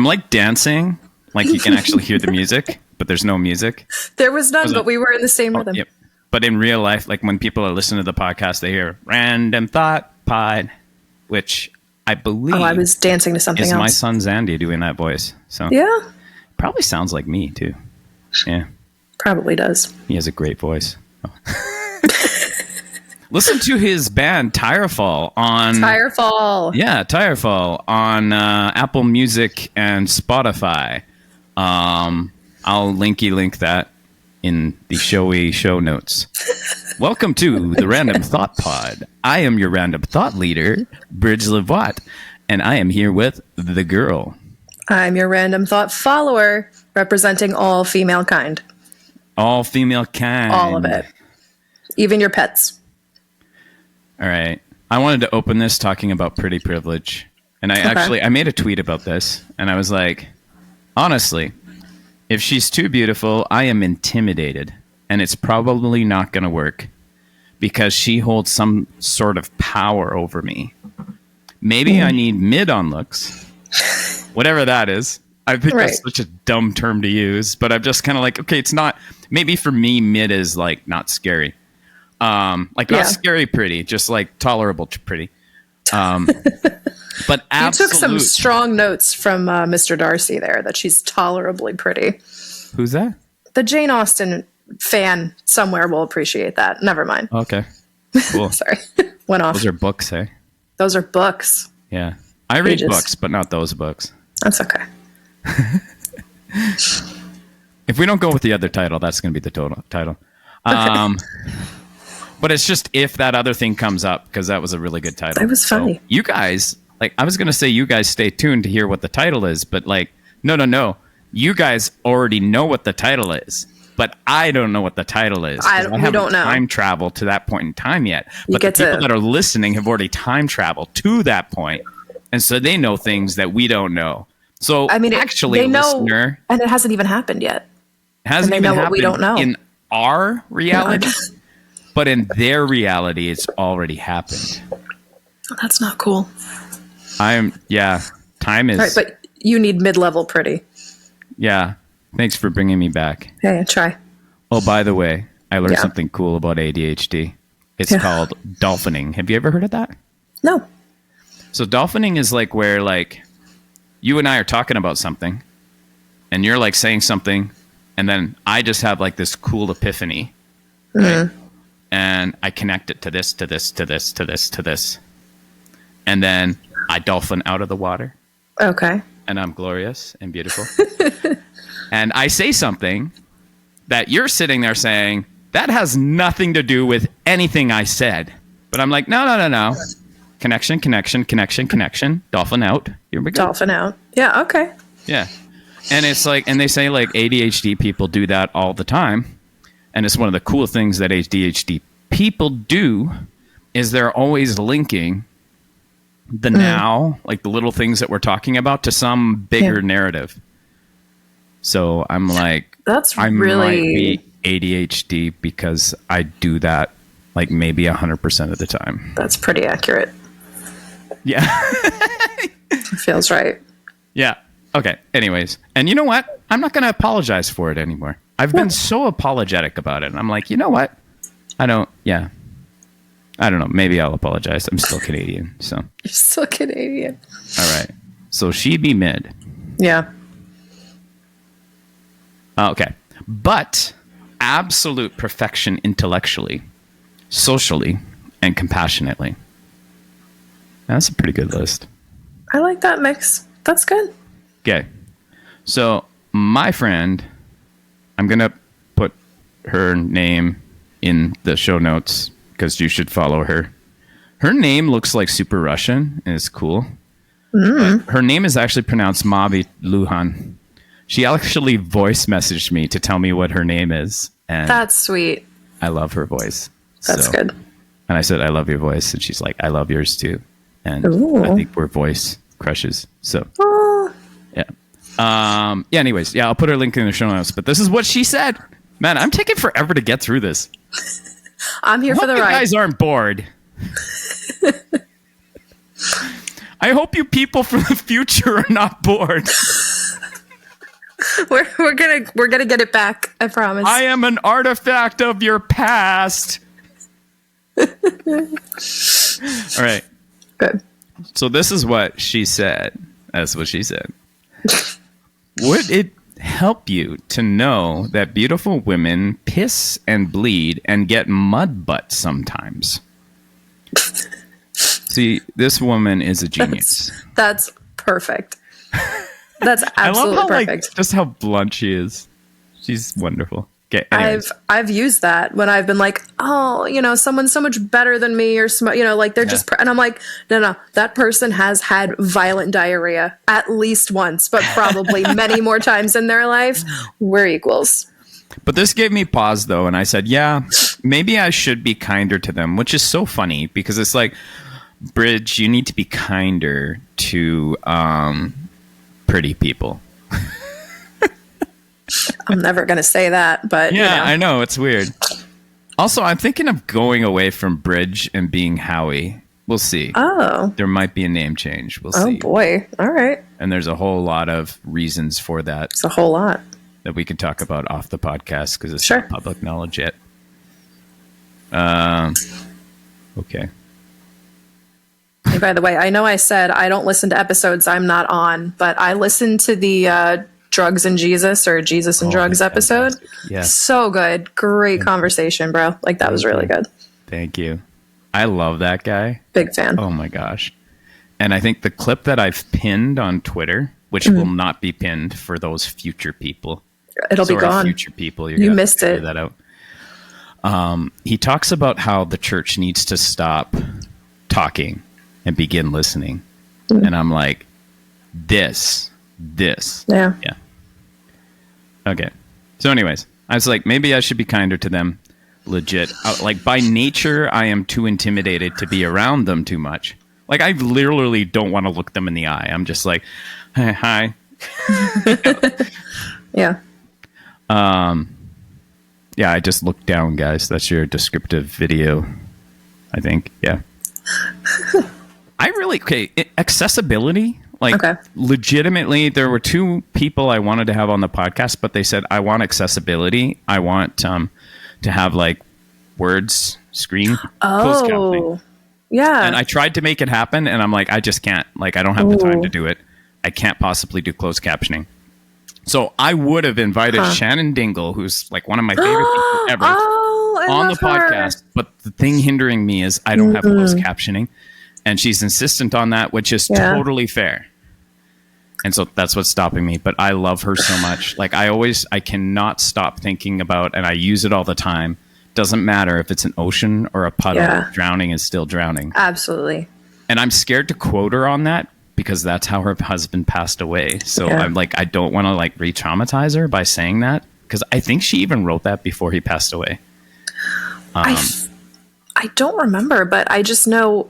I'm like dancing, like you can actually hear the music, but there's no music. There was none, but we were in the same rhythm. Yep. But in real life, like when people are listening to the podcast, they hear Random Thought Pod, which I believe I was dancing to something else. My son Zandy doing that voice. So yeah, probably sounds like me too. Yeah, probably does. He has a great voice. Listen to his band Tirefall on Tirefall on Apple Music and Spotify. I'll link that in the show notes. Welcome to the Random Thought Pod. I am your random thought leader, Bridge Livwat, and I am here with The Girl. I'm your random thought follower, representing all female kind. All female kind. All of it. Even your pets. All right. I wanted to open this talking about pretty privilege. And I made a tweet about this, and I was like, honestly, if she's too beautiful, I am intimidated, and it's probably not going to work because she holds some sort of power over me. Maybe I need mid on looks, whatever that is. I think that's such a dumb term to use, but I'm just kind of like, okay, it's not, maybe for me, mid is like not scary. Not scary pretty, just like tolerable pretty. But absolute, you took some strong notes from Mr. Darcy there that she's tolerably pretty. Who's that? The Jane Austen fan somewhere will appreciate that. Never mind. Okay. Cool. Sorry. Went off. Those are books, eh? Those are books. Yeah. I read books, but not those books. That's okay. If we don't go with the other title, that's going to be the total title. But it's just if that other thing comes up, because that was a really good title. It was funny. So you guys, like, I was going to say you guys stay tuned to hear what the title is, but like, no. You guys already know what the title is, but I don't know what the title is. We don't know. Time travel to that point in time yet. But the people that are listening have already time traveled to that point, and so they know things that we don't know. So I mean, actually, they know, listener, and it hasn't even happened yet. Hasn't even happened what we don't know in our reality, but in their reality, it's already happened. That's not cool. Time is right, but you need mid-level pretty. Yeah. Thanks for bringing me back. Hey, try. Oh, by the way, I learned something cool about ADHD. It's called dolphining. Have you ever heard of that? No. So dolphining is like where like you and I are talking about something and you're like saying something and then I just have like this cool epiphany. Right? And I connect it to this, to this, to this, to this, to this. And then I dolphin out of the water. Okay. And I'm glorious and beautiful. And I say something that you're sitting there saying, that has nothing to do with anything I said. But I'm like, no. Connection. Dolphin out. Here we go. Dolphin out. Yeah, okay. Yeah. And it's like, and they say like ADHD people do that all the time. And it's one of the cool things that ADHD people do is they're always linking the now, like the little things that we're talking about, to some bigger narrative. So I'm like, I might be ADHD because I do that like maybe 100% of the time. That's pretty accurate. Yeah. Feels right. Yeah. Okay. Anyways. And you know what? I'm not going to apologize for it anymore. I've been so apologetic about it. And I'm like, you know what? I don't know. Maybe I'll apologize. I'm still Canadian, so. You're still Canadian. All right. So she be mid. Yeah. Okay. But absolute perfection intellectually, socially, and compassionately. That's a pretty good list. I like that mix. That's good. Okay. So my friend, I'm going to put her name in the show notes because you should follow her. Her name looks like super Russian and it's cool. Her name is actually pronounced Mavi Luhan. She actually voice messaged me to tell me what her name is. And that's sweet. I love her voice. That's good. And I said, I love your voice. And she's like, I love yours too. And I think we're voice crushes. So, yeah. Anyways, I'll put her link in the show notes. But this is what she said. Man, I'm taking forever to get through this. I'm here for the ride. You guys aren't bored. I hope you people from the future are not bored. We're gonna get it back. I promise. I am an artifact of your past. All right. Good. So this is what she said. That's what she said. Would it help you to know that beautiful women piss and bleed and get mud butts sometimes? See, this woman is a genius. That's perfect. That's absolutely I love how, perfect. just how blunt she is. She's wonderful. Okay, anyways. I've used that when I've been like, oh, someone's so much better than me, or like they're just, and I'm like, no, that person has had violent diarrhea at least once, but probably many more times in their life. We're equals. But this gave me pause though, and I said, yeah, maybe I should be kinder to them, which is so funny because it's like, Bridge, you need to be kinder to pretty people. I'm never going to say that, but yeah, I know, it's weird. Also, I'm thinking of going away from Bridge and being Howie. We'll see. Oh. There might be a name change. We'll see. Oh boy. All right. And there's a whole lot of reasons for that. It's a whole lot that we can talk about off the podcast because it's sure. not public knowledge yet. Okay. And by the way, I know I said I don't listen to episodes I'm not on, but I listened to the Drugs and Jesus or Jesus and Drugs episode. Yeah. So good. Great conversation, bro. Like that was really good. Thank you. I love that guy. Big fan. Oh my gosh. And I think the clip that I've pinned on Twitter, which will not be pinned for those future people. It'll be gone. Future people. You missed it. That out. He talks about how the church needs to stop talking and begin listening. And I'm like, this. Yeah. Okay. So anyways, I was like, maybe I should be kinder to them. Legit. Like by nature, I am too intimidated to be around them too much. Like I literally don't want to look them in the eye. I'm just like, hey, hi. Yeah. Yeah, I just looked down, guys. That's your descriptive video, I think. Yeah. Accessibility. Like, legitimately, there were two people I wanted to have on the podcast, but they said, I want accessibility. I want to have, like, words, screen, closed captioning. Yeah. And I tried to make it happen, and I'm like, I just can't. Like, I don't have the time to do it. I can't possibly do closed captioning. So I would have invited Shannon Dingle, who's, like, one of my favorite people ever, on the podcast. But the thing hindering me is I don't have closed captioning. And she's insistent on that, which is totally fair. And so that's what's stopping me. But I love her so much. Like I cannot stop thinking about, and I use it all the time. Doesn't matter if it's an ocean or a puddle. Drowning is still drowning. Absolutely. And I'm scared to quote her on that because that's how her husband passed away. So I'm like, I don't want to like re-traumatize her by saying that because I think she even wrote that before he passed away. I don't remember, but I just know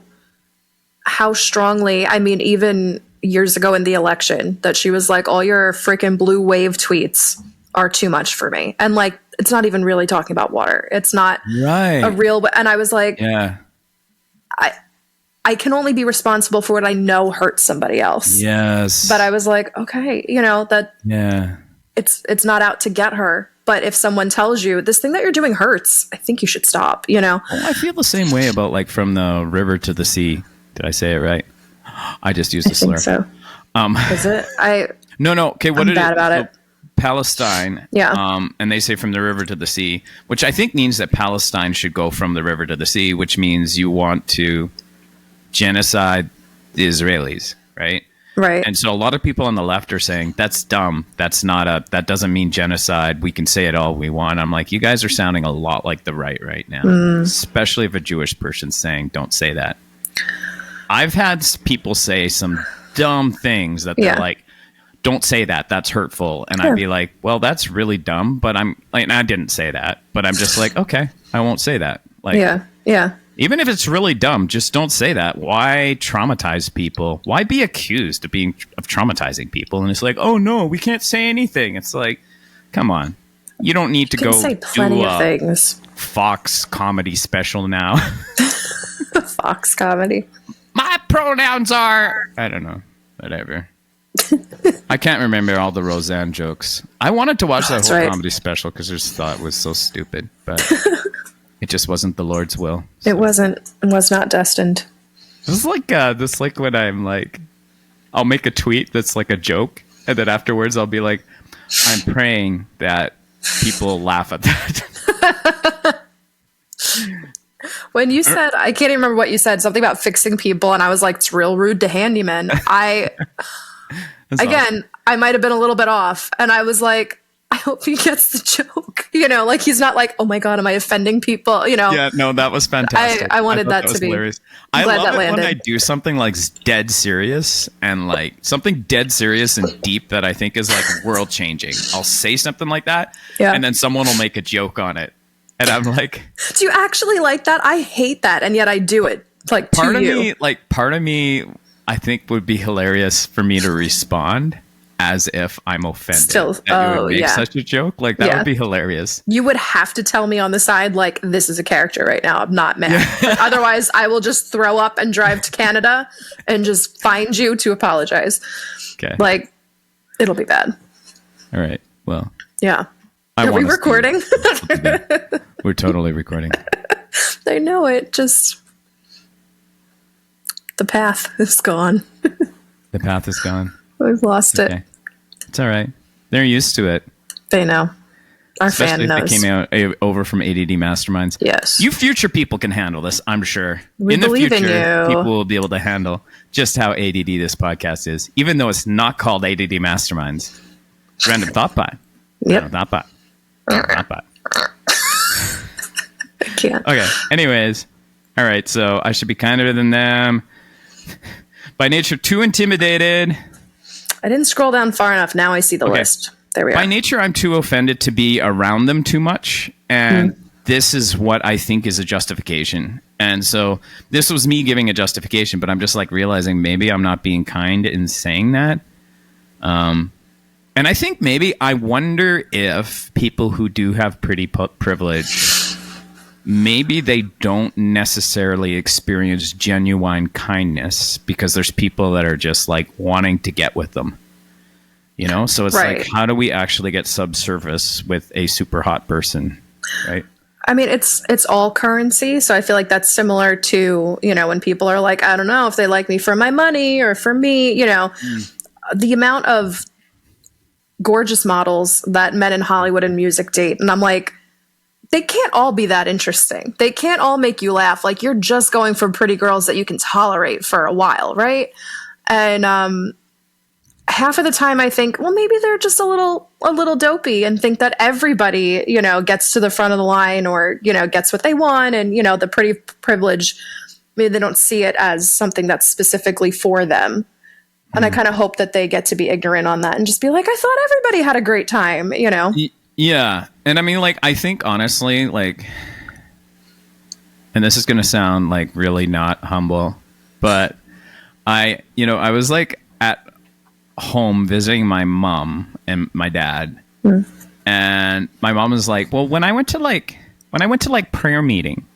how strongly, I mean, even years ago in the election, that she was like, all your freaking blue wave tweets are too much for me. And like, it's not even really talking about water. It's not a real, and I was like, I can only be responsible for what I know hurts somebody else. Yes. But I was like, okay, it's not out to get her. But if someone tells you this thing that you're doing hurts, I think you should stop, Well, I feel the same way about like from the river to the sea. Did I say it right? I just used a slur. So. Is it? No. Okay, what I'm bad about it. Palestine. Yeah. And they say from the river to the sea, which I think means that Palestine should go from the river to the sea, which means you want to genocide the Israelis, right? Right. And so a lot of people on the left are saying that's dumb. That doesn't mean genocide. We can say it all we want. I'm like, you guys are sounding a lot like the right now, especially if a Jewish person's saying don't say that. I've had people say some dumb things that they're like, don't say that. That's hurtful. And I'd be like, well, that's really dumb. But I'm like, I didn't say that. But I'm just like, okay, I won't say that. Like, yeah. Even if it's really dumb, just don't say that. Why traumatize people? Why be accused of traumatizing people? And it's like, oh no, we can't say anything. It's like, come on. You don't need to go say plenty do of things. Fox comedy special now. Fox comedy. My my pronouns are. I don't know. Whatever. I can't remember all the Roseanne jokes. I wanted to watch that whole comedy special because I just thought it was so stupid, but it just wasn't the Lord's will. So. It wasn't. It was not destined. This is like when I'm like, I'll make a tweet that's like a joke, and then afterwards I'll be like, I'm praying that people laugh at that. When you said, I can't even remember what you said, something about fixing people, and I was like, it's real rude to handyman. Again, I might have been a little bit off, and I was like, I hope he gets the joke. Like he's not like, oh my God, am I offending people? Yeah, no, that was fantastic. I wanted that to be hilarious. I love it when I do something like dead serious and like something dead serious and deep that I think is like world changing. I'll say something like that, and then someone will make a joke on it. And I'm like, do you actually like that? I hate that, and yet I do it. Like part of me, I think would be hilarious for me to respond as if I'm offended. Still, that you would make such a joke. Like that would be hilarious. You would have to tell me on the side, like, this is a character right now. I'm not mad. Otherwise, I will just throw up and drive to Canada and just find you to apologize. Okay, like it'll be bad. All right. Well. Yeah. Are we recording? We're totally recording. I know it. Just the path is gone. The path is gone. We've lost it. It's all right. They're used to it. They know. Our Especially fan knows. They came over from ADD Masterminds. Yes. You future people can handle this, I'm sure. We believe in you. People will be able to handle just how ADD this podcast is, even though it's not called ADD Masterminds. Random Thought Bot. Yep. Random Thought Bot. Random Thought Bot. I can't. Okay. Anyways. All right. So I should be kinder than them. By nature, too intimidated. I didn't scroll down far enough. Now I see the list. There we are. By nature, I'm too offended to be around them too much. And this is what I think is a justification. And so this was me giving a justification, but I'm just like realizing maybe I'm not being kind in saying that. And I think maybe I wonder if people who do have pretty privilege, maybe they don't necessarily experience genuine kindness because there's people that are just like wanting to get with them. So it's like, how do we actually get subsurface with a super hot person? Right. I mean, it's all currency. So I feel like that's similar to, when people are like, I don't know if they like me for my money or for me, the amount of gorgeous models that men in Hollywood and music date. And I'm like, they can't all be that interesting. They can't all make you laugh. Like, you're just going for pretty girls that you can tolerate for a while. Right. And, half of the time I think, well, maybe they're just a little dopey and think that everybody, gets to the front of the line or, gets what they want. And, the pretty privilege, maybe they don't see it as something that's specifically for them. And I kind of hope that they get to be ignorant on that and just be like, I thought everybody had a great time, Yeah. And I mean, like, I think honestly, like, and this is going to sound like really not humble, but I was like at home visiting my mom and my dad, and my mom was like, well, when I went to prayer meeting,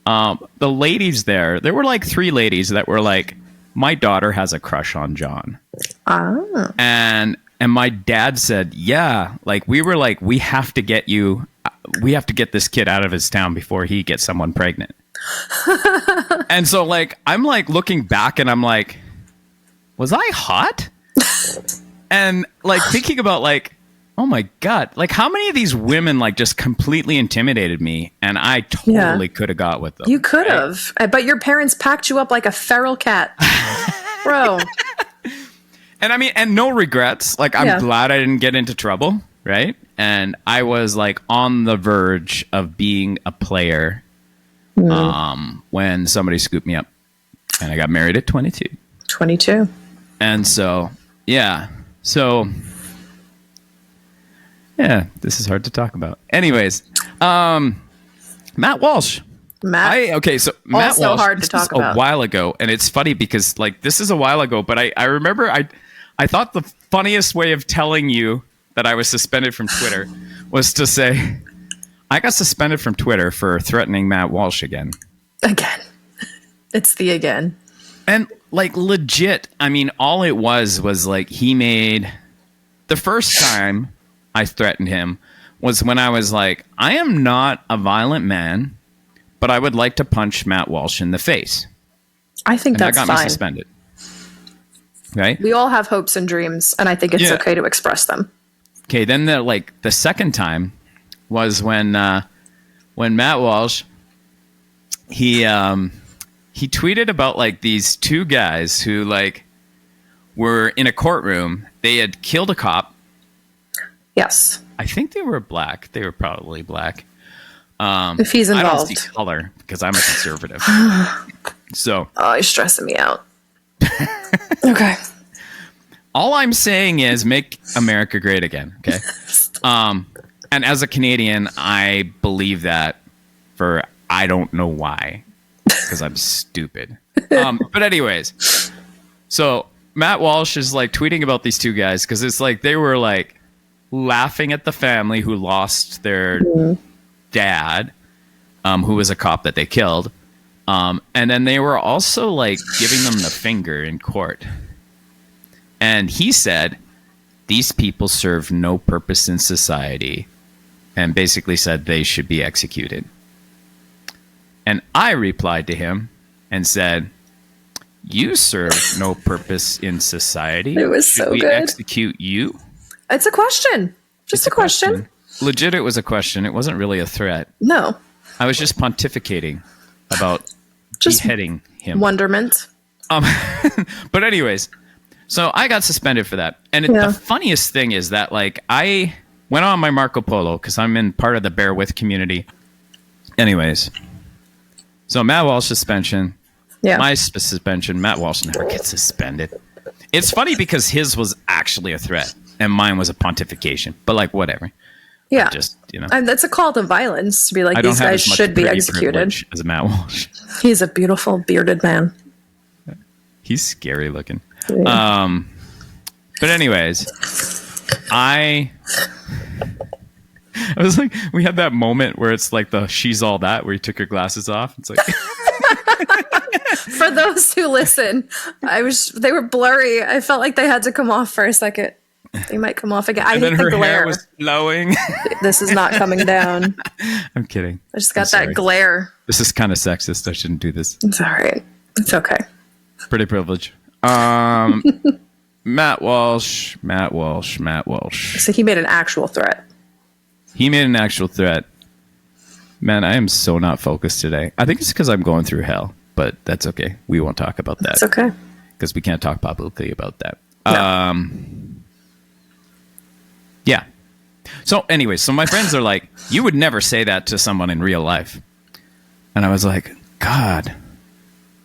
the ladies there were like 3 ladies that were like, my daughter has a crush on John. And my dad said, yeah, like we were like, we have to get this kid out of his town before he gets someone pregnant. And so like, I'm like looking back and I'm like, was I hot? And like thinking about like, oh my God, like how many of these women like just completely intimidated me and I totally could have got with them. You could have, but your parents packed you up like a feral cat. Bro. And I mean, and no regrets. Like, I'm glad I didn't get into trouble, right? And I was like on the verge of being a player when somebody scooped me up. And I got married at 22. 22. And so, yeah. So, yeah, this is hard to talk about. Anyways, Matt Walsh. Matt Matt Walsh, hard to talk about. A while ago, and it's funny because like this is a while ago, but I remember I thought the funniest way of telling you that I was suspended from Twitter was to say I got suspended from Twitter for threatening Matt Walsh again. Again. It's the again. And like legit, I mean, all it was like he made the first time I threatened him was when I was like, I am not a violent man, but I would like to punch Matt Walsh in the face. I think And that's that got fine. me suspended. Right? We all have hopes and dreams, and I think it's okay to express them. Okay, then the second time was when Matt Walsh he tweeted about like these two guys who like were in a courtroom. They had killed a cop. Yes. I think they were black. They were probably black. If he's involved. I don't see color because I'm a conservative. So. Oh, he's stressing me out. Okay. All I'm saying is make America great again. Okay. And as a Canadian, I believe that for I don't know why, because I'm stupid. But anyways, so Matt Walsh is like tweeting about these two guys because it's like they were like laughing at the family who lost their dad, who was a cop that they killed. And then they were also like giving them the finger in court. And he said, these people serve no purpose in society, and basically said they should be executed. And I replied to him and said, you serve no purpose in society. It was should so we good. execute you? It's a question. Just a question. Legit, it was a question. It wasn't really a threat. No. I was just pontificating about Just beheading him. wonderment. But anyways, so I got suspended for that. And the funniest thing is that like I went on my Marco Polo because I'm in part of the Bear With community. Anyways, so Matt Walsh suspension. Yeah. My suspension. Matt Walsh never gets suspended. It's funny because his was actually a threat and mine was a pontification. But like whatever. Yeah. Just, you know. And that's a call to violence to be like, I don't these have guys as much should be pretty executed. privilege as Matt Walsh. He's a beautiful bearded man. He's scary looking. Yeah. But anyways, I was like, we had that moment where it's like the she's all that where you took your glasses off. It's like For those who listen, they were blurry. I felt like they had to come off for a second. They might come off again. I hate the glare. Hair was flowing. This is not coming down. I'm kidding. I just got that glare. This is kind of sexist. I shouldn't do this. It's all right. It's okay. Pretty privilege. Matt Walsh. So he made an actual threat. He made an actual threat. Man, I am so not focused today. I think it's because I'm going through hell, but that's okay. We won't talk about that. It's okay. Because we can't talk publicly about that. No. Yeah. So anyway, so my friends are like, you would never say that to someone in real life. And I was like, God,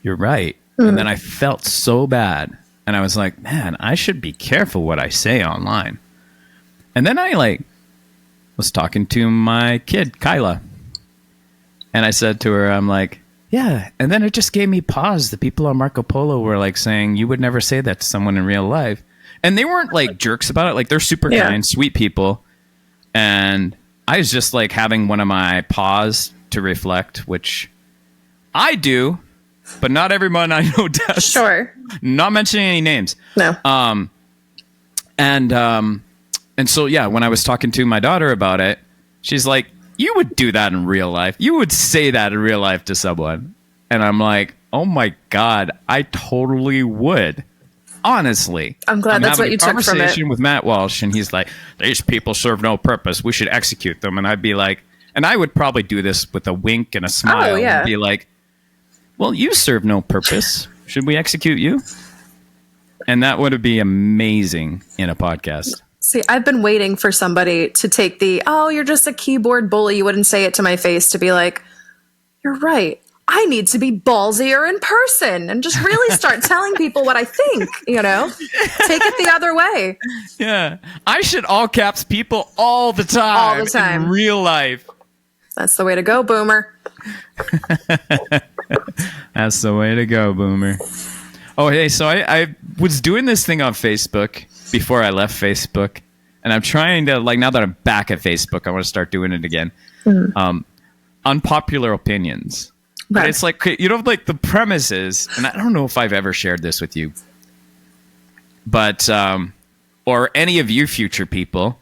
you're right. And then I felt so bad. And I was like, man, I should be careful what I say online. And then I like was talking to my kid, Kyla. And I said to her, I'm like, yeah. And then it just gave me pause. The people on Marco Polo were like saying, you would never say that to someone in real life. And they weren't like jerks about it. Like they're super kind, sweet people. And I was just like having one of my pause to reflect, which I do, but not everyone I know does. Sure. Not mentioning any names. No. And so, yeah, when I was talking to my daughter about it, she's like, you would do that in real life. You would say that in real life to someone. And I'm like, oh my God, I totally would. Honestly. I'm glad that's what you took from it. Conversation with Matt Walsh, and he's like, these people serve no purpose. We should execute them. And I'd be like, and I would probably do this with a wink and a smile. Oh, yeah. And be like, well, you serve no purpose. Should we execute you? And that would be amazing in a podcast. See, I've been waiting for somebody to take you're just a keyboard bully. You wouldn't say it to my face, to be like, you're right. I need to be ballsier in person and just really start telling people what I think, you know? Take it the other way. Yeah. I should all caps people all the time. All the time. In real life. That's the way to go, boomer. That's the way to go, boomer. Oh, hey, so I was doing this thing on Facebook before I left Facebook. And I'm trying to, like, now that I'm back at Facebook, I want to start doing it again. Unpopular opinions. But Right. it's like, like the premise is, and I don't know if I've ever shared this with you, but, or any of you future people,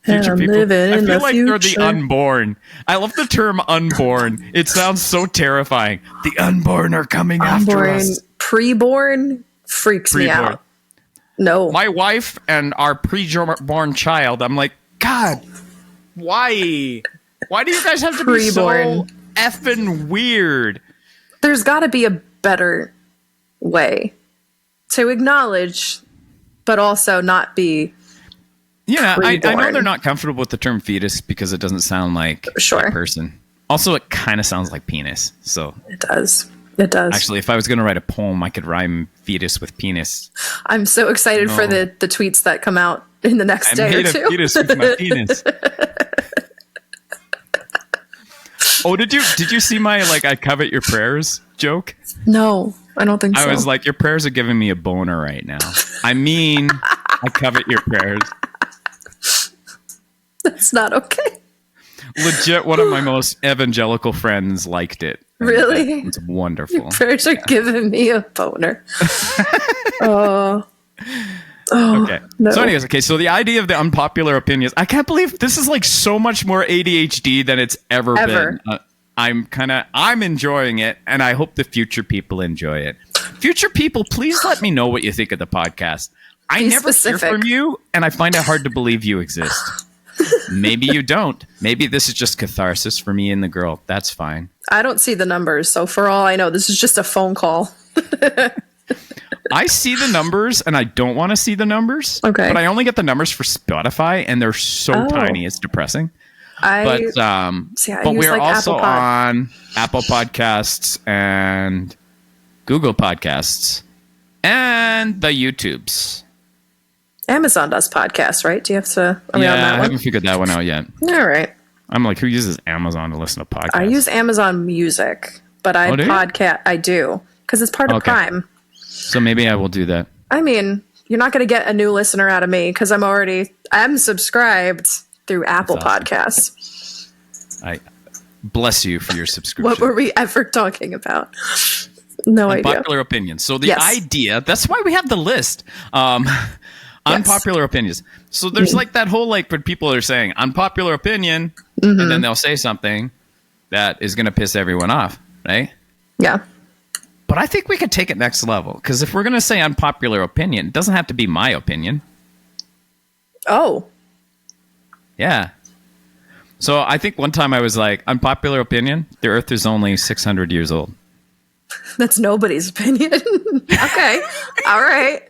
future I'm people, living I in feel the like they're the future. unborn. I love the term unborn. It sounds so terrifying. The unborn are coming after Unborn, us. preborn freaks me Preborn. out. No. My wife and our pre-born child, I'm like, God, why? Why do you guys have to be so Preborn. effing weird? There's got to be a better way to acknowledge, but also not be. Yeah, I know Preborn. they're not comfortable with the term fetus because it doesn't sound like Sure. a person. Also, it kind of sounds like penis. So It does. It does. actually, if I was going to write a poem, I could rhyme fetus with penis. I'm so excited for the tweets that come out in the next I day made or a two. fetus with my penis. Oh, did you see my I covet your prayers joke? No, I don't think so. I was like, your prayers are giving me a boner right now. I mean, I covet your prayers. That's not okay. Legit, one of my most evangelical friends liked it. Really? It's wonderful. Prayers are giving me a boner. Oh. Okay. No. So anyways, so the idea of the unpopular opinions, I can't believe this is so much more ADHD than it's ever been. I'm enjoying it, and I hope the future people enjoy it. Future people, please let me know what you think of the podcast. I never hear from you, and I find it hard to believe you exist. Maybe you don't. Maybe this is just catharsis for me and the girl. That's fine. I don't see the numbers, so for all I know, this is just a phone call. I see the numbers, and I don't want to see the numbers. Okay. But I only get the numbers for Spotify, and they're so tiny, it's depressing. I But use we're also Apple Pod. on Apple Podcasts and Google Podcasts and the YouTubes. Amazon does podcasts, right? Do you have to? Are we Yeah, on that I one? haven't figured that one out yet. All right. I'm like, who uses Amazon to listen to podcasts? I use Amazon Music, but I do you? podcast. I do because it's part of Okay. Prime. So maybe I will do that. I mean, you're not going to get a new listener out of me because I'm subscribed through Apple awesome. Podcasts. I bless you for your subscription. What were we ever talking about? No idea. Unpopular opinions. So the Yes. idea, that's why we have the list. Unpopular opinions. So there's that whole when people are saying unpopular opinion, and then they'll say something that is going to piss everyone off, right? Yeah. But I think we could take it next level, because if we're going to say unpopular opinion, it doesn't have to be my opinion. Oh. Yeah. So I think one time I was like, unpopular opinion, the Earth is only 600 years old. That's nobody's opinion. Okay. All right.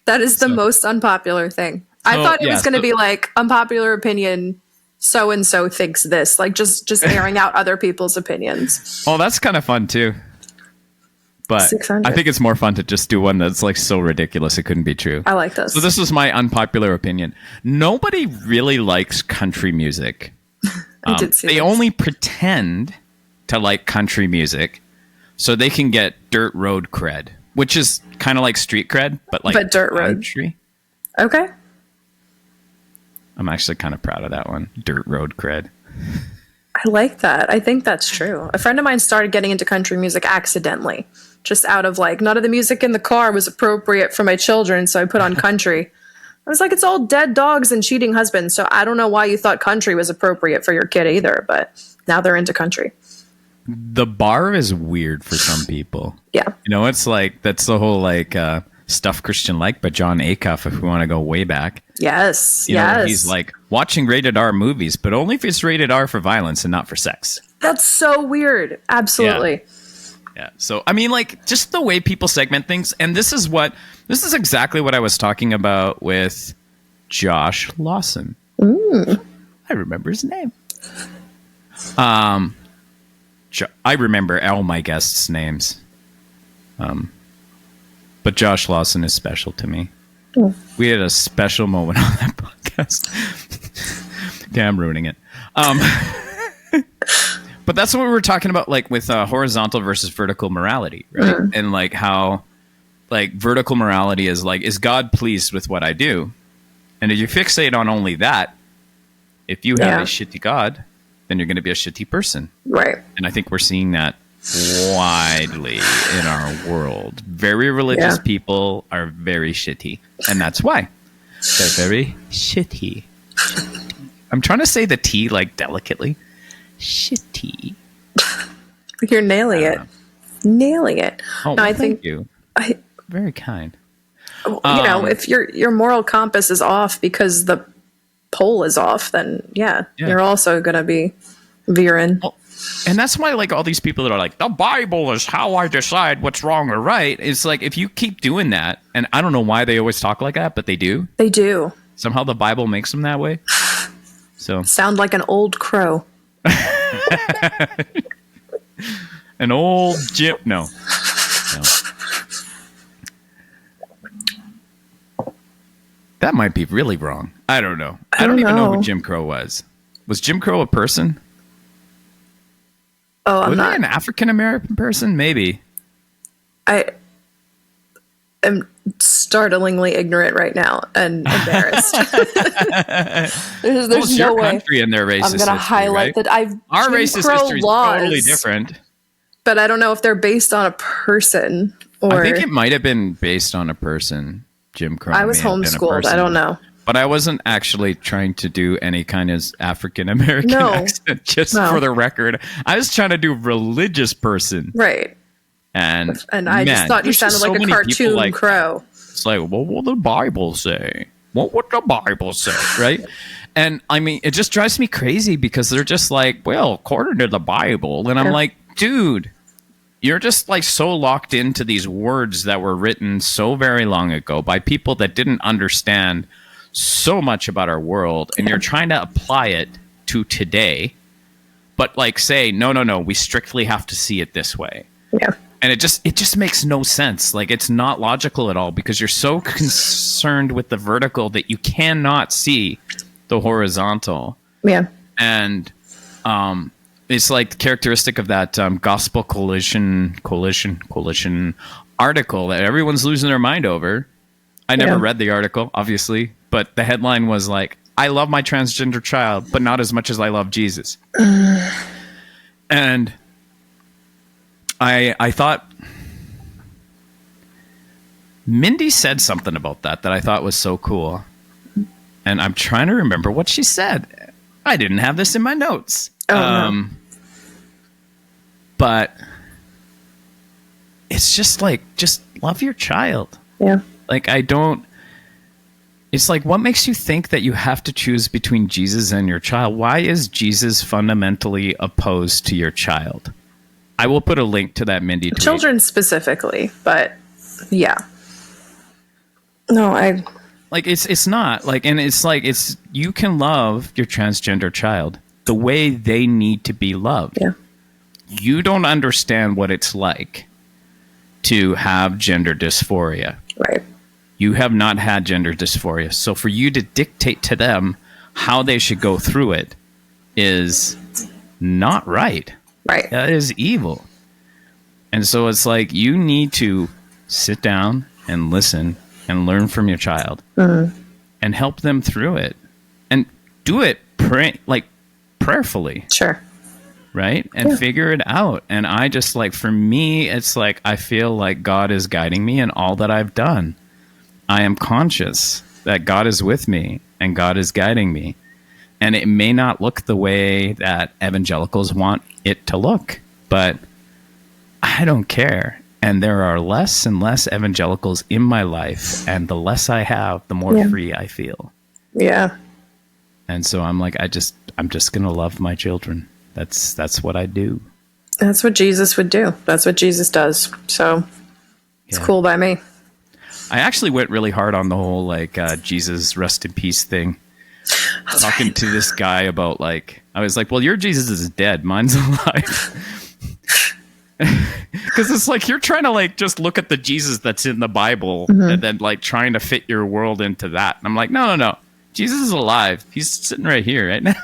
That is the most unpopular thing. I thought it was going to be unpopular opinion. So and so thinks this, just airing out other people's opinions. Oh, that's kind of fun too. But 600. I think it's more fun to just do one that's so ridiculous it couldn't be true. I like this. So this was my unpopular opinion. Nobody really likes country music. I did see They this. only pretend to like country music so they can get dirt road cred, which is kind of like street cred, but dirt road. country. Okay. I'm actually kind of proud of that one. Dirt road cred. I like that. I think that's true. A friend of mine started getting into country music accidentally, just out of none of the music in the car was appropriate for my children, so I put on country. I was like, it's all dead dogs and cheating husbands, so I don't know why you thought country was appropriate for your kid either, but now they're into country. The bar is weird for some people. Yeah. It's that's the whole Stuff Christian Like by John Acuff, if we want to go way back. Yes. You know, yes. he's watching rated R movies, but only if it's rated R for violence and not for sex. That's so weird. Absolutely. Yeah. So, I mean, just the way people segment things. And this is exactly what I was talking about with Josh Lawson. I remember his name. I remember all my guests' names. But Josh Lawson is special to me. We had a special moment on that podcast. Damn, I'm ruining it. But that's what we were talking about, with horizontal versus vertical morality, right? And how vertical morality is God pleased with what I do? And if you fixate on only that, if you have a shitty God, then you're going to be a shitty person. Right. And I think we're seeing that widely in our world. Very religious people are very shitty. And that's why. They're very shitty. I'm trying to say the T like delicately. Shitty. You're nailing it. Nailing it. Oh, no, well, thank you. I, very kind. you know, if your moral compass is off because the pole is off, then you're also going to be veering. Well, and that's why, like, all these people that are like, the Bible is how I decide what's wrong or right. It's like, if you keep doing that, and I don't know why they always talk like that, but they do. They do. Somehow the Bible makes them that way. So sound like an old crow. An old Jim. No. That might be really wrong. I don't know. I don't even know who Jim Crow was. Was Jim Crow a person? Oh, I'm was not. he an African American person? Maybe. I am startlingly ignorant right now and embarrassed. there's no your way. Country and their racist I'm going to highlight right? that. Our Jim racist Crow history is laws, totally different. But I don't know if they're based on a person or. I think it might have been based on a person. Jim Crow. I was homeschooled. I don't know. But I wasn't actually trying to do any kind of African American accent, just for the record. I was trying to do religious person. Right. And I just thought you sounded like a cartoon crow. It's like, what will the Bible say? What would the Bible say? Right? And I mean, it just drives me crazy because they're just like, well, according to the Bible. And I'm like, dude, you're just like so locked into these words that were written so very long ago by people that didn't understand so much about our world, and you're trying to apply it to today, but like say, no, we strictly have to see it this way. Yeah. And it just makes no sense. Like, it's not logical at all because you're so concerned with the vertical that you cannot see the horizontal. Yeah. And it's like characteristic of that gospel coalition article that everyone's losing their mind over. I never read the article, obviously, but the headline was like, I love my transgender child, but not as much as I love Jesus. And I thought Mindy said something about that I thought was so cool. And I'm trying to remember what she said. I didn't have this in my notes. No. But it's just like, just love your child. Yeah. Like, it's like, what makes you think that you have to choose between Jesus and your child? Why is Jesus fundamentally opposed to your child? I will put a link to that Mindy tweet. Children specifically, but yeah. No, like, it's not like, and it's like, you can love your transgender child the way they need to be loved. Yeah. You don't understand what it's like to have gender dysphoria. Right. You have not had gender dysphoria. So for you to dictate to them how they should go through it is not right. Right. That is evil. And so it's like, you need to sit down and listen and learn from your child and help them through it. And do it prayerfully. Sure. Right? And figure it out. And I just like, for me, it's like, I feel like God is guiding me in all that I've done. I am conscious that God is with me and God is guiding me. And it may not look the way that evangelicals want it to look, but I don't care. And there are less and less evangelicals in my life. And the less I have, the more free I feel. Yeah. And so I'm like, I'm just going to love my children. That's what I do. That's what Jesus would do. That's what Jesus does. So it's cool by me. I actually went really hard on the whole, like, Jesus rest in peace thing. That's talking to this guy about, like, I was like, well, your Jesus is dead. Mine's alive. Because it's like, you're trying to, like, just look at the Jesus that's in the Bible and then, like, trying to fit your world into that. And I'm like, no. Jesus is alive. He's sitting right here right now.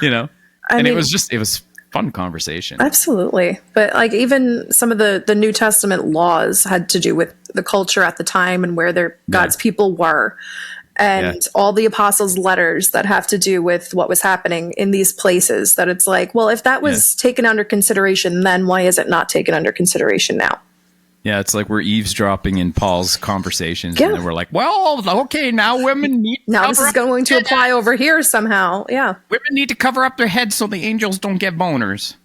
You know? I mean, it was fun conversation. Absolutely. But like, even some of the New Testament laws had to do with the culture at the time and where God's people were. and all the apostles' letters that have to do with what was happening in these places, that it's like, well, if that was taken under consideration then, why is it not taken under consideration now? Yeah, it's like we're eavesdropping in Paul's conversations, and then we're like, well, okay, now women need to now this is going to apply over here somehow. Yeah. Women need to cover up their heads so the angels don't get boners.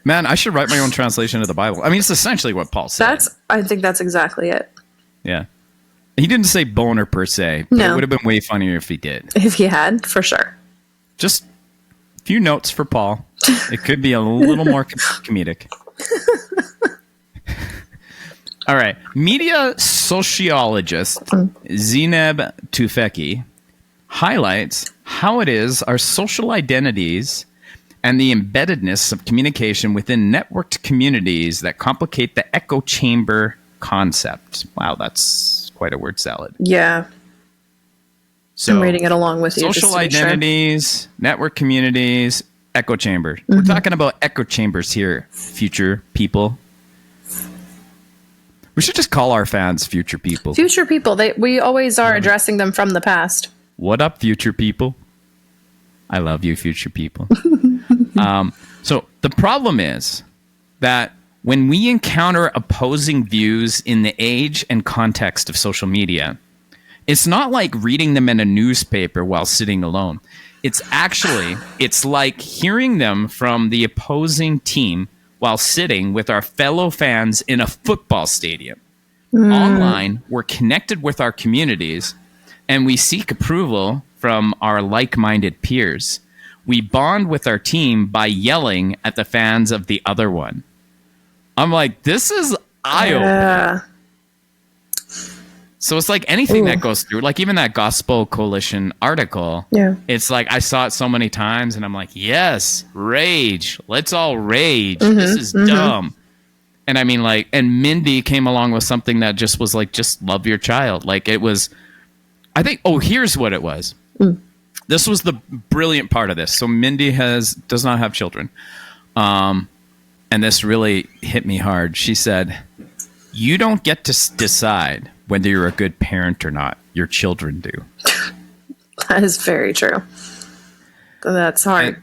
Man, I should write my own translation of the Bible. I mean, it's essentially what Paul said. I think that's exactly it. Yeah. He didn't say boner per se, but it would have been way funnier if he did. If he had, for sure. Just a few notes for Paul. It could be a little more comedic. All right. Media sociologist Zineb Tufekci highlights how it is our social identities and the embeddedness of communication within networked communities that complicate the echo chamber concept. Wow, that's quite a word salad. Yeah. So, I'm reading it along with you. Social identities, network communities, echo chamber. We're talking about echo chambers here, future people. We should just call our fans future people. Future people. We always are addressing them from the past. What up, future people? I love you, future people. So the problem is that when we encounter opposing views in the age and context of social media, it's not like reading them in a newspaper while sitting alone. It's like hearing them from the opposing team while sitting with our fellow fans in a football stadium. Online, we're connected with our communities, and we seek approval from our like-minded peers. We bond with our team by yelling at the fans of the other one. I'm like, this is eye-opening. So it's like anything that goes through, like even that Gospel Coalition article, it's like I saw it so many times and I'm like, yes, rage. Let's all rage. This is dumb. And I mean, like, and Mindy came along with something that just was like, just love your child. Like it was, I think, here's what it was. This was the brilliant part of this. So Mindy does not have children. And this really hit me hard. She said, you don't get to decide whether you're a good parent or not. Your children do. That is very true. That's hard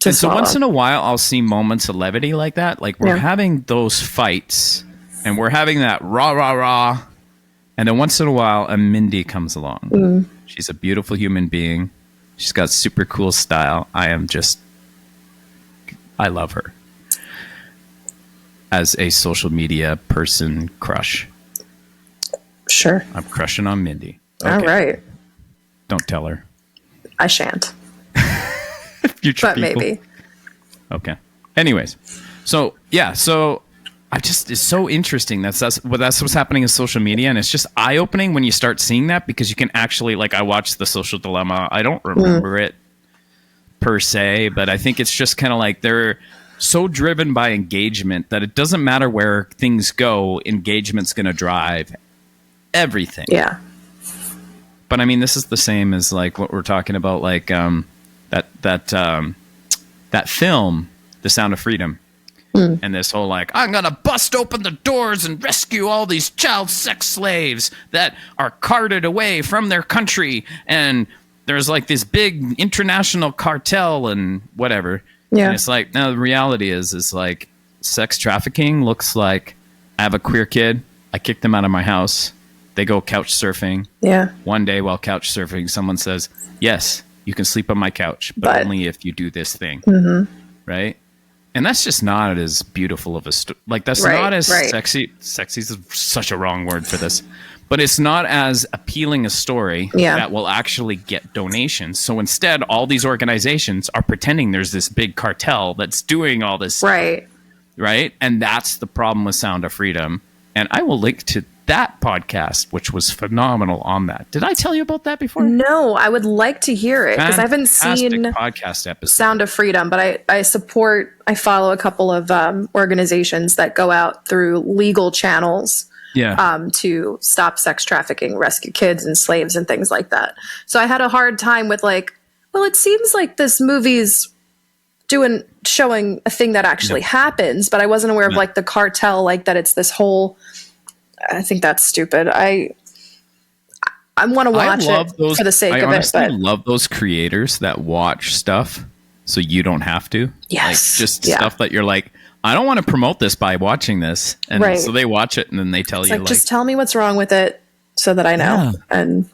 to so swallow. once in a while, I'll see moments of levity like that. Like we're having those fights and we're having that rah, rah, rah. And then once in a while, a Mindy comes along. She's a beautiful human being. She's got super cool style. I love her as a social media person crush. Sure. I'm crushing on Mindy. Okay. All right. Don't tell her. I shan't. Future but people. Maybe. Okay. Anyways. So it's so interesting. That's what's happening in social media. And it's just eye-opening when you start seeing that, because you can actually, like, I watched The Social Dilemma. I don't remember it per se, but I think it's just kind of like they're so driven by engagement that it doesn't matter where things go. Engagement's going to drive everything. Yeah. But I mean, this is the same as like what we're talking about, like that film, The Sound of Freedom, and this whole like, I'm gonna bust open the doors and rescue all these child sex slaves that are carted away from their country, and there's like this big international cartel and whatever. Yeah. And it's like, no, the reality is like sex trafficking looks like I have a queer kid, I kick them out of my house. They go couch surfing. Yeah. One day while couch surfing, someone says, yes, you can sleep on my couch, but only if you do this thing. Right? And that's just not as beautiful of a story. Like, that's not as sexy. Sexy is such a wrong word for this. But it's not as appealing a story that will actually get donations. So instead, all these organizations are pretending there's this big cartel that's doing all this stuff. Right? And that's the problem with Sound of Freedom. And I will link to that podcast, which was phenomenal on that. Did I tell you about that before? No, I would like to hear it because I haven't seen podcast episode. Sound of Freedom, but I follow a couple of organizations that go out through legal channels to stop sex trafficking, rescue kids and slaves and things like that. So I had a hard time with like, well, it seems like this movie's showing a thing that actually happens, but I wasn't aware of like the cartel, like that it's this whole, I think that's stupid. I want to watch love it those, for the sake I of it. honestly But love those creators that watch stuff so you don't have to. yes, like just stuff that you're like, I don't want to promote this by watching this, and so they watch it and then they tell it's you like, just tell me what's wrong with it so that I know. And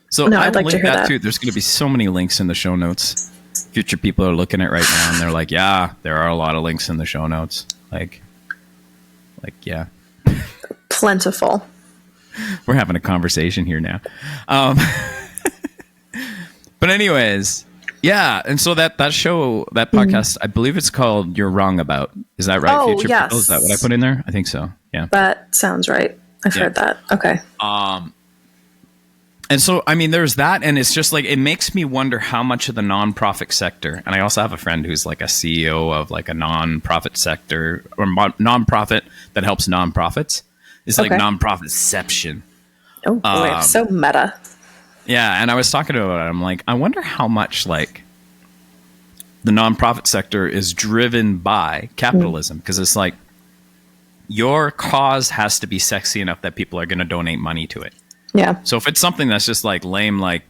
So no, I I'd will like to link hear that that. too. There's going to be so many links in the show notes. Future people are looking at it right now and they're like, yeah, there are a lot of links in the show notes. Like yeah, plentiful. we're having a conversation here now. But anyways, yeah. And so that show, that podcast, I believe it's called You're Wrong About. Is that right? Oh, Future yes. People? Is that what I put in there? I think so. Yeah. That sounds right. I've heard that. Okay. And so, I mean, there's that, and it's just like, it makes me wonder how much of the nonprofit sector, and I also have a friend who's like a CEO of like a nonprofit sector, or nonprofit that helps nonprofits. It's like nonprofitception. Oh boy, so meta. Yeah, and I was talking about it. I'm like, I wonder how much like the nonprofit sector is driven by capitalism, because it's like your cause has to be sexy enough that people are going to donate money to it. Yeah. So if it's something that's just like lame, like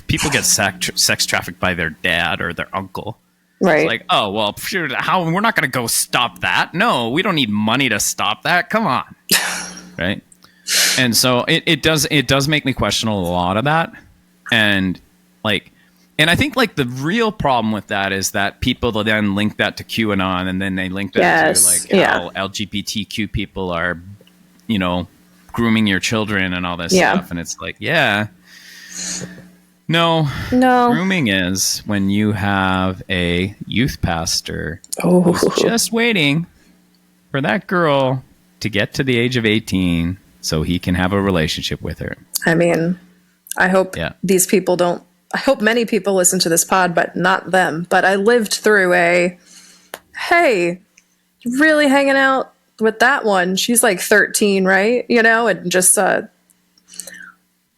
people get sex trafficked by their dad or their uncle, right? It's like, oh well, how we're not going to go stop that? No, we don't need money to stop that. Come on, right? And so it does make me question a lot of that, and I think like the real problem with that is that people will then link that to QAnon, and then they link that to like how LGBTQ people are, grooming your children and all this stuff. And it's like, no. Grooming is when you have a youth pastor who's just waiting for that girl to get to the age of 18 so he can have a relationship with her. I mean, I hope these people don't. I hope many people listen to this pod, but not them. But I lived through hey, really hanging out with that one. She's like 13, right? And just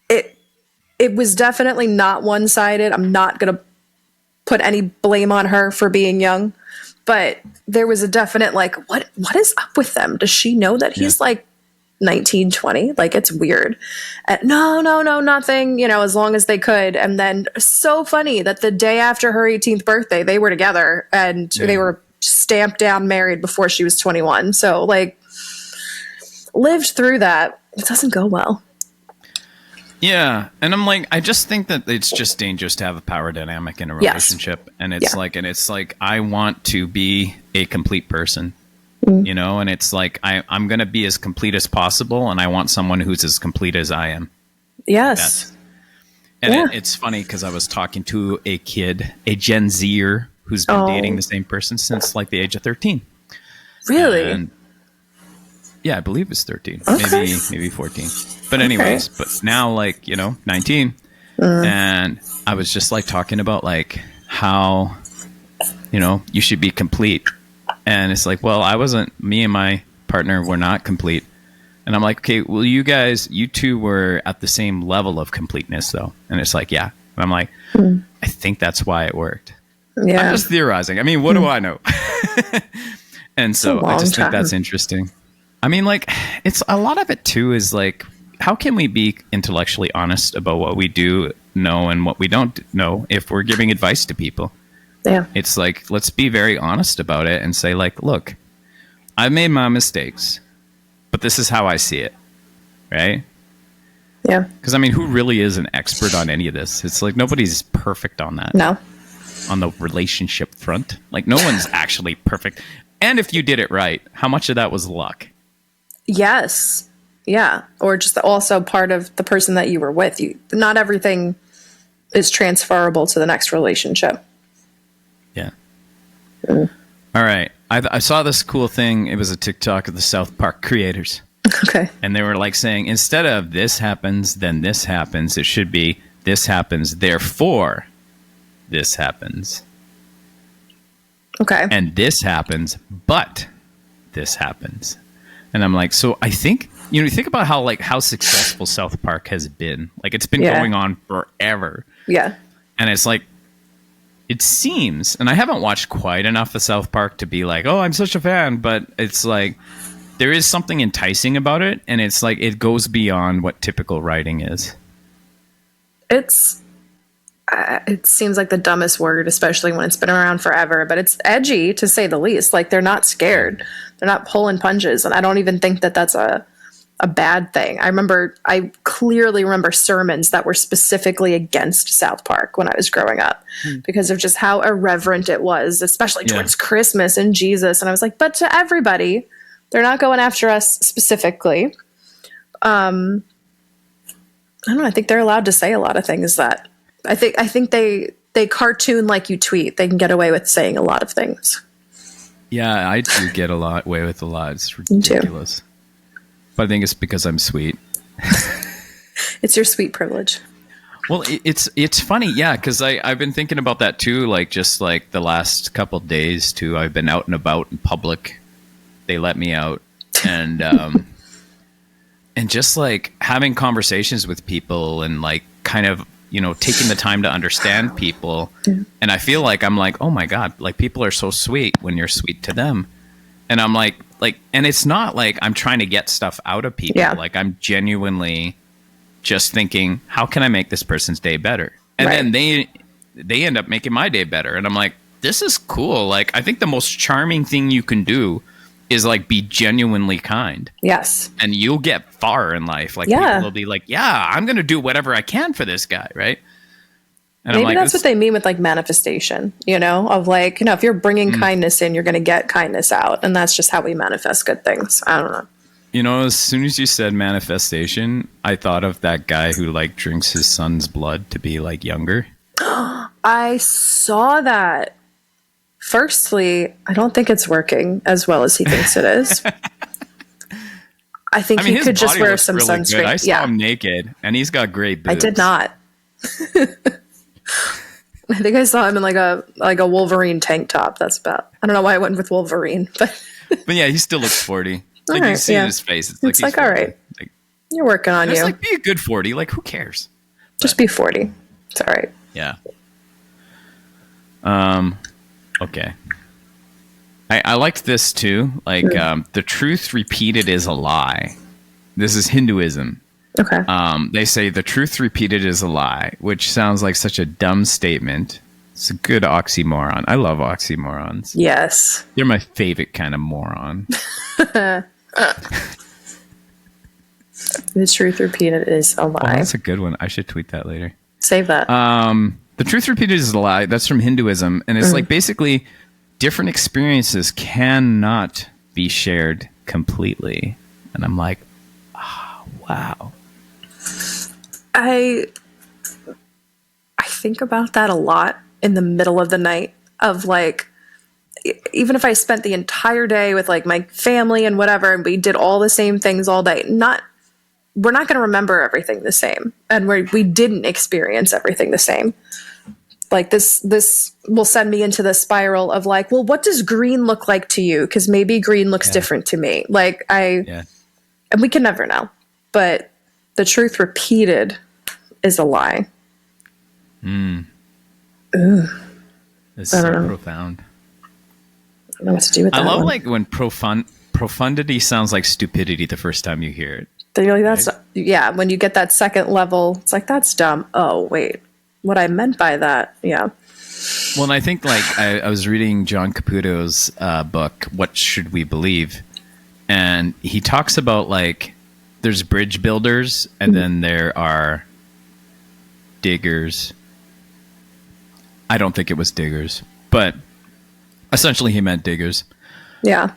it was definitely not one-sided. I'm not gonna put any blame on her for being young, but there was a definite like, what is up with them? Does she know that he's like 19, 20? Like, it's weird. No, nothing, as long as they could. And then so funny that the day after her 18th birthday, they were together and they were stamped down married before she was 21. So like, lived through that. It doesn't go well. Yeah. And I'm like, I just think that it's just dangerous to have a power dynamic in a relationship. And it's like, I want to be a complete person, and it's like, I'm going to be as complete as possible. And I want someone who's as complete as I am. Yes. It's funny because I was talking to a kid, a Gen Zer, who's been dating the same person since like the age of 13. Really? And, yeah, I believe it's 13, maybe 14. But anyways, but now like, 19. And I was just like talking about like how, you should be complete. And it's like, well, me and my partner were not complete. And I'm like, okay, well, you two were at the same level of completeness though. And it's like, yeah. And I'm like, I think that's why it worked. Yeah. I'm just theorizing. I mean, what do I know? And so I just think that's interesting. I mean, like, it's a lot of it too is like, how can we be intellectually honest about what we do know and what we don't know if we're giving advice to people? Yeah. It's like, let's be very honest about it and say like, look, I've made my mistakes, but this is how I see it. Right? Yeah. Because I mean, who really is an expert on any of this? It's like, nobody's perfect on that. No. On the relationship front. Like, no one's actually perfect. And if you did it right, how much of that was luck? Yes. Yeah. Or just also part of the person that you were with. Not everything is transferable to the next relationship. Yeah. All right. I saw this cool thing. It was a TikTok of the South Park creators. Okay. And they were like saying, instead of this happens, then this happens, it should be this happens, therefore this happens. Okay. And this happens, but this happens. And I'm like, so I think, you think about how successful South Park has been. Like, it's been going on forever. Yeah. And it's like, it seems, and I haven't watched quite enough of South Park to be like, oh, I'm such a fan, but it's like, there is something enticing about it. And it's like, it goes beyond what typical writing is. It's it seems like the dumbest word, especially when it's been around forever, but it's edgy to say the least. Like they're not scared. They're not pulling punches. And I don't even think that that's a bad thing. I clearly remember sermons that were specifically against South Park when I was growing up because of just how irreverent it was, especially towards Christmas and Jesus. And I was like, but to everybody, they're not going after us specifically. I don't know. I think they're allowed to say a lot of things that I think they cartoon like you tweet. They can get away with saying a lot of things. Yeah, I do get away with a lot. It's ridiculous. But I think it's because I'm sweet. It's your sweet privilege. Well, it's funny, yeah, because I've been thinking about that too. Like just like the last couple of days too, I've been out and about in public. They let me out, and and just like having conversations with people and like kind of, you know, taking the time to understand people. And I feel like I'm like, oh my God, like people are so sweet when you're sweet to them. And I'm like, and it's not like I'm trying to get stuff out of people. Yeah. Like I'm genuinely just thinking, how can I make this person's day better? And then they end up making my day better. And I'm like, this is cool. Like, I think the most charming thing you can do is like be genuinely kind. Yes. And you'll get far in life. Like people will be like, yeah, I'm going to do whatever I can for this guy. Right. And maybe that's what they mean with like manifestation, you know, of like, you know, if you're bringing kindness in, you're going to get kindness out. And that's just how we manifest good things. I don't know. You know, as soon as you said manifestation, I thought of that guy who like drinks his son's blood to be like younger. I saw that. Firstly, I don't think it's working as well as he thinks it is. I think he could just wear some really sunscreen. Good. I saw him naked, and he's got great boobs. I did not. I think I saw him in like a Wolverine tank top. That's about. I don't know why I went with Wolverine, but yeah, he still looks 40. Like you see in his face, it's like all right, like, you're working on you. Like be a good 40. Like who cares? Just be 40. It's all right. Yeah. Okay. I liked this too. Like the truth repeated is a lie. This is Hinduism. Okay. They say the truth repeated is a lie, which sounds like such a dumb statement. It's a good oxymoron. I love oxymorons. Yes. They're my favorite kind of moron. The truth repeated is a lie. Oh, that's a good one. I should tweet that later. Save that. The truth repeated is a lie. That's from Hinduism. And it's like basically different experiences cannot be shared completely. And I'm like, oh, wow. I think about that a lot in the middle of the night of like, even if I spent the entire day with like my family and whatever, and we did all the same things all day, we're not going to remember everything the same. And we didn't experience everything the same. Like this will send me into the spiral of like, well, what does green look like to you? Because maybe green looks different to me. Like and we can never know. But the truth repeated is a lie. It's so profound. I don't know what to do with that. I love like when profundity sounds like stupidity the first time you hear it. Then you're like, when you get that second level, it's like, that's dumb. Oh, wait. What I meant by that, yeah. Well, and I think like I was reading John Caputo's book, What Should We Believe? And he talks about like there's bridge builders and then there are diggers. I don't think it was diggers, but essentially he meant diggers. Yeah.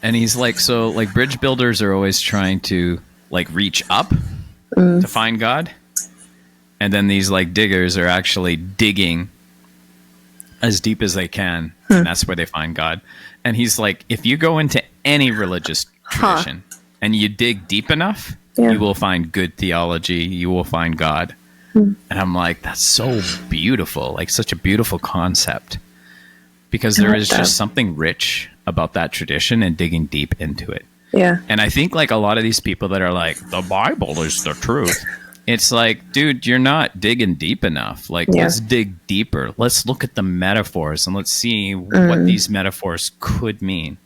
And he's like, so like bridge builders are always trying to like reach up to find God. And then these like diggers are actually digging as deep as they can. And that's where they find God. And he's like, if you go into any religious tradition and you dig deep enough, you will find good theology. You will find God. And I'm like, that's so beautiful. Like such a beautiful concept. Because there is just something rich about that tradition and digging deep into it. Yeah. And I think like a lot of these people that are like, the Bible is the truth. It's like, dude, you're not digging deep enough. Like, let's dig deeper. Let's look at the metaphors and let's see what these metaphors could mean.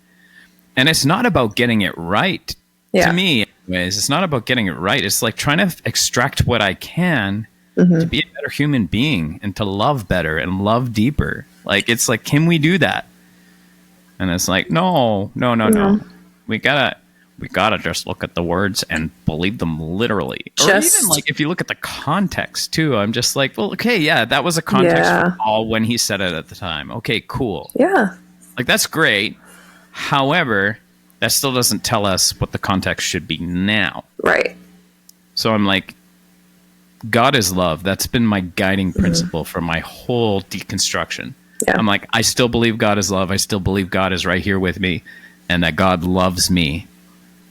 And it's not about getting it right. To me, anyways, it's not about getting it right. It's like trying to extract what I can to be a better human being and to love better and love deeper. Like, it's like, can we do that? And it's like, no. We gotta just look at the words and believe them literally. Or even like, if you look at the context too, I'm just like, well, okay, yeah, that was a context for Paul when he said it at the time. Okay, cool. Yeah. Like, that's great. However, that still doesn't tell us what the context should be now. Right. So I'm like, God is love. That's been my guiding principle for my whole deconstruction. Yeah. I'm like, I still believe God is love. I still believe God is right here with me and that God loves me.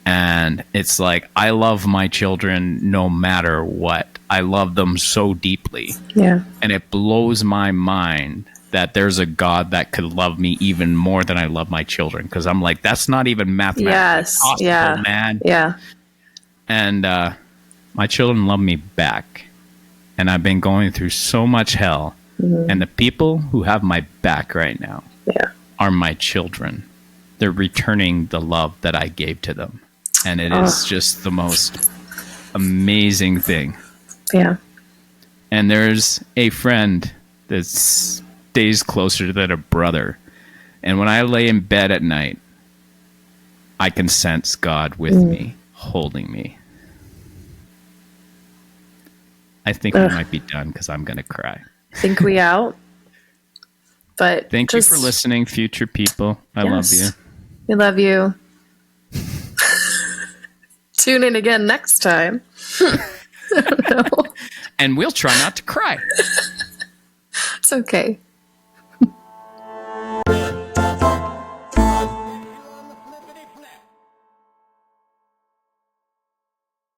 And it's like, I love my children no matter what. I love them so deeply. Yeah. And it blows my mind that there's a God that could love me even more than I love my children. Because I'm like, that's not even mathematically possible, man. Yeah. And my children love me back. And I've been going through so much hell. And the people who have my back right now are my children. They're returning the love that I gave to them. And it is just the most amazing thing. Yeah. And there's a friend that stays closer than a brother. And when I lay in bed at night, I can sense God with me, holding me. I think we might be done because I'm going to cry. Think we out? But thank you for listening, future people. I love you. We love you. Tune in again next time. I don't know. And we'll try not to cry. It's okay.